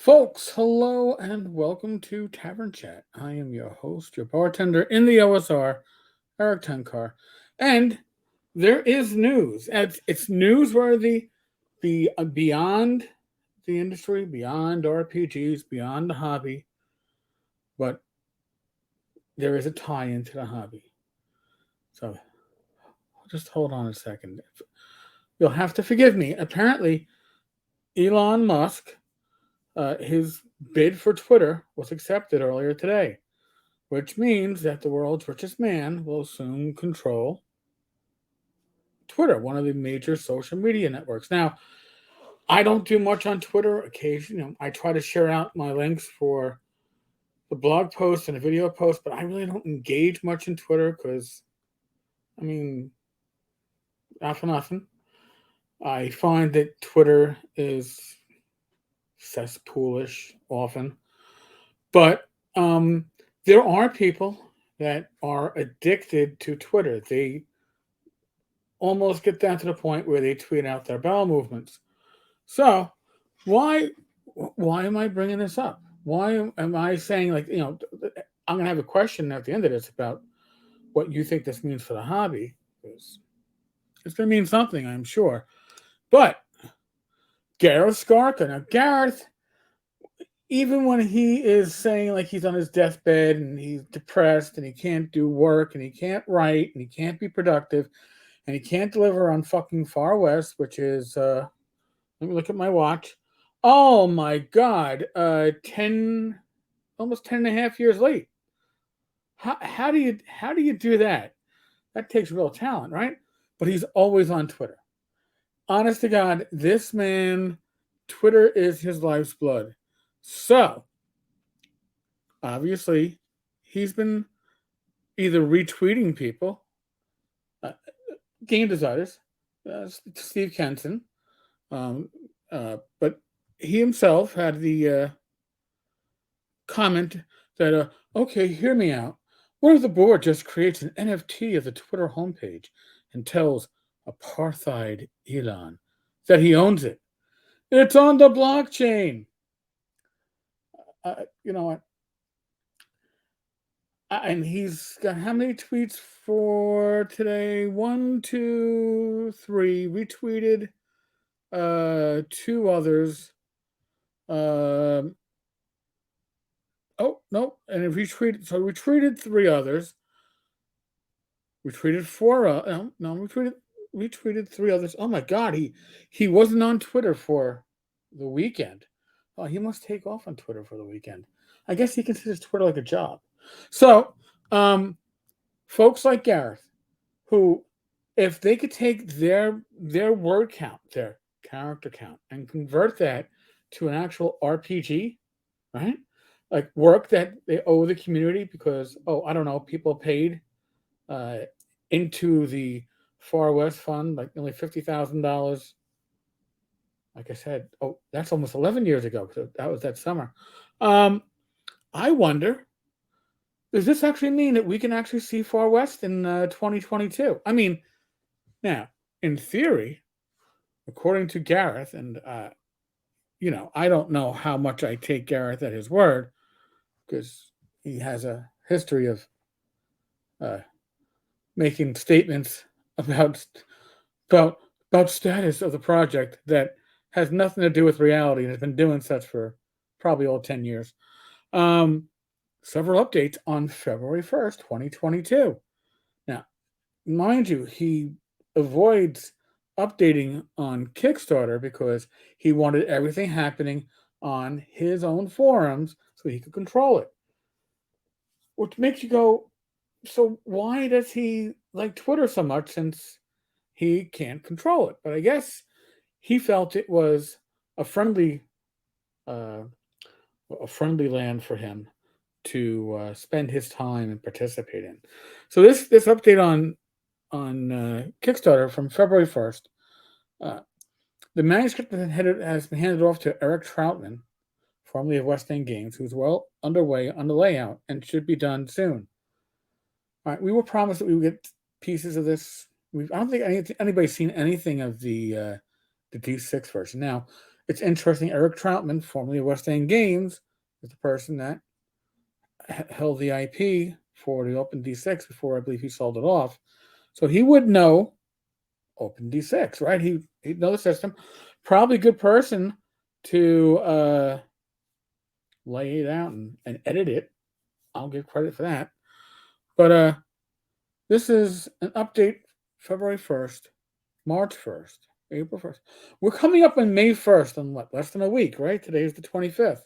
Folks, hello and welcome to Tavern Chat. I am your host, your bartender in the OSR, Eric Tenkar. And there is news. It's newsworthy beyond the industry, beyond RPGs, beyond the hobby, but there is a tie into the hobby. So just hold on a second. You'll have to forgive me. Apparently, Elon Musk, his bid for Twitter was accepted earlier today, which means that the world's richest man will soon control Twitter, one of the major social media networks. Now, I don't do much on Twitter. Occasionally, I try to share out my links for the blog posts and the video posts, but I really don't engage much in Twitter because, I mean, not for nothing. I find that Twitter is cesspoolish often, but there are people that are addicted to Twitter. They almost get down to the point where they tweet out their bowel movements. So, why why am I bringing this up? Why am I saying I'm gonna have a question at the end of this about what you think this means for the hobby? Because it's gonna mean something, I'm sure. But Gareth Skarka. Now, Gareth, even when he is saying like he's on his deathbed and he's depressed and he can't do work and he can't write and he can't be productive and he can't deliver on fucking Far West, which is let me look at my watch. Oh my god, 10, almost 10 and a half years late. How do you do that? That takes real talent, right? But he's always on Twitter. Honest to God, this man, Twitter is his life's blood. So, obviously, he's been either retweeting people, uh, game designers, Steve Kenson, but he himself had the comment that, okay, hear me out. What if the board just creates an NFT of the Twitter homepage and tells apartheid Elon that he owns it? It's on the blockchain. You know what? And he's got how many tweets for today? One, two, three. Retweeted two others. Um, oh no, and it retweeted. So retweeted three others. Retweeted four. No, retweeted three others. Oh my god, he wasn't on Twitter for the weekend. Oh, he must take off on Twitter for the weekend. I guess he considers Twitter like a job. So, folks like Gareth, who, if they could take their word count, their character count, and convert that to an actual RPG, right? Like work that they owe the community because, oh, I don't know, people paid uh, into the Far West Fund like nearly $50,000. Like I said, oh, that's almost 11 years ago. So that was that summer. Um, I wonder, does this actually mean that we can actually see Far West in 2022? I mean, now, in theory, according to Gareth, and I don't know how much I take Gareth at his word because he has a history of uh, making statements about about about status of the project that has nothing to do with reality and has been doing such for probably all 10 years. Um, Several updates on February 1st, 2022. Now, mind you, he avoids updating on Kickstarter because he wanted everything happening on his own forums so he could control it. Which makes you go, so why does he like Twitter so much since he can't control it? But I guess he felt it was a friendly uh, land for him to spend his time and participate in. So this update on Kickstarter from February 1st, uh, the manuscript has been handed off to Eric Troutman, formerly of West End Games, who's well underway on the layout and should be done soon. All right, we were promised that we would get pieces of this. I don't think anybody's seen anything of the D6 version. Now, It's interesting. Eric Troutman, formerly of West End Games, is the person that held the IP for the OpenD6 before I believe he sold it off. So he would know OpenD6, right? He'd know the system. Probably a good person to lay it out and edit it. I'll give credit for that. But this is an update February 1st, March 1st, April 1st. We're coming up on May 1st in what? Less than a week, right? Today is the 25th.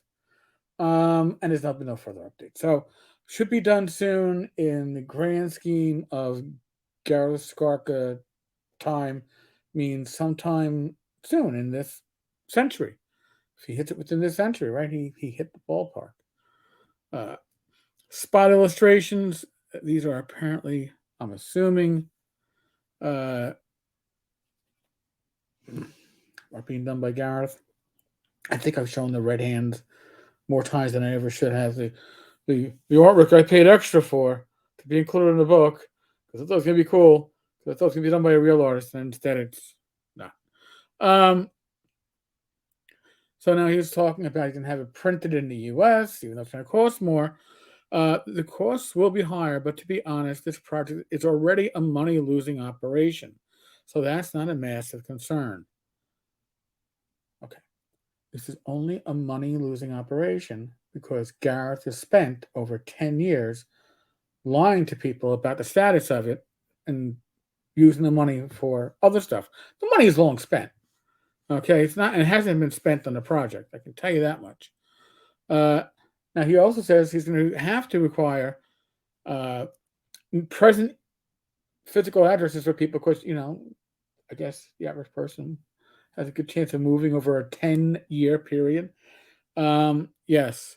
And there's been no further update. So should be done soon in the grand scheme of Gareth Skarka time means sometime soon in this century. If he hits it within this century, right? He hit the ballpark. Spot illustrations. These are apparently, I'm assuming, are being done by Gareth. I think I've shown the red hands more times than I ever should have. The artwork I paid extra for to be included in the book because I thought it was gonna be cool. I thought it was gonna be done by a real artist, and instead it's not. So now he's talking about he can have it printed in the U.S., even though it's going to cost more. The costs will be higher, but to be honest, this project is already a money-losing operation, so that's not a massive concern. Okay, this is only a money-losing operation because Gareth has spent over 10 years lying to people about the status of it and using the money for other stuff. The money is long spent. Okay, it's not. It hasn't been spent on the project. I can tell you that much. Now he also says he's going to have to require present physical addresses for people because I guess the average person has a good chance of moving over a 10-year period. Yes,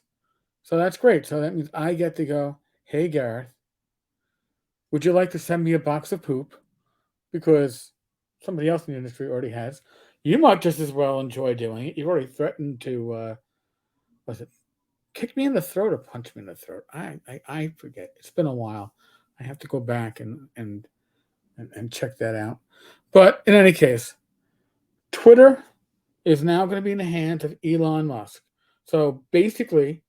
so that's great. So that means I get to go. Hey Gareth, would you like to send me a box of poop? Because somebody else in the industry already has. You might just as well enjoy doing it. You've already threatened to, was it kick me in the throat or punch me in the throat? I forget. It's been a while. I have to go back and check that out. But in any case, Twitter is now going to be in the hands of Elon Musk. So basically,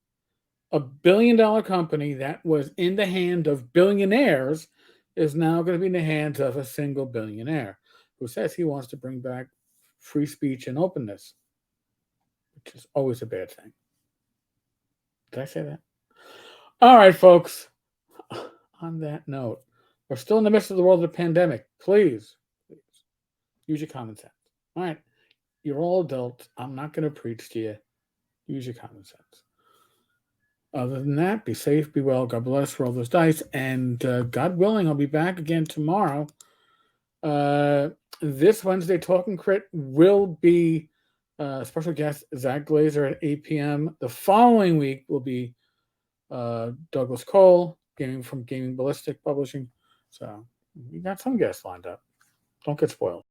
a billion-dollar company that was in the hand of billionaires is now going to be in the hands of a single billionaire who says he wants to bring back free speech and openness, which is always a bad thing. Did I say that? All right, folks. On that note, we're still in the midst of the world of the pandemic. Please use your common sense. All right. You're all adults. I'm not going to preach to you. Use your common sense. Other than that, be safe, be well. God bless. Roll those dice. And God willing, I'll be back again tomorrow. This Wednesday, Talking Crit will be special guest Zach Glazer at 8 p.m. The following week will be Douglas Cole, from Gaming Ballistic Publishing. So we got some guests lined up. Don't get spoiled.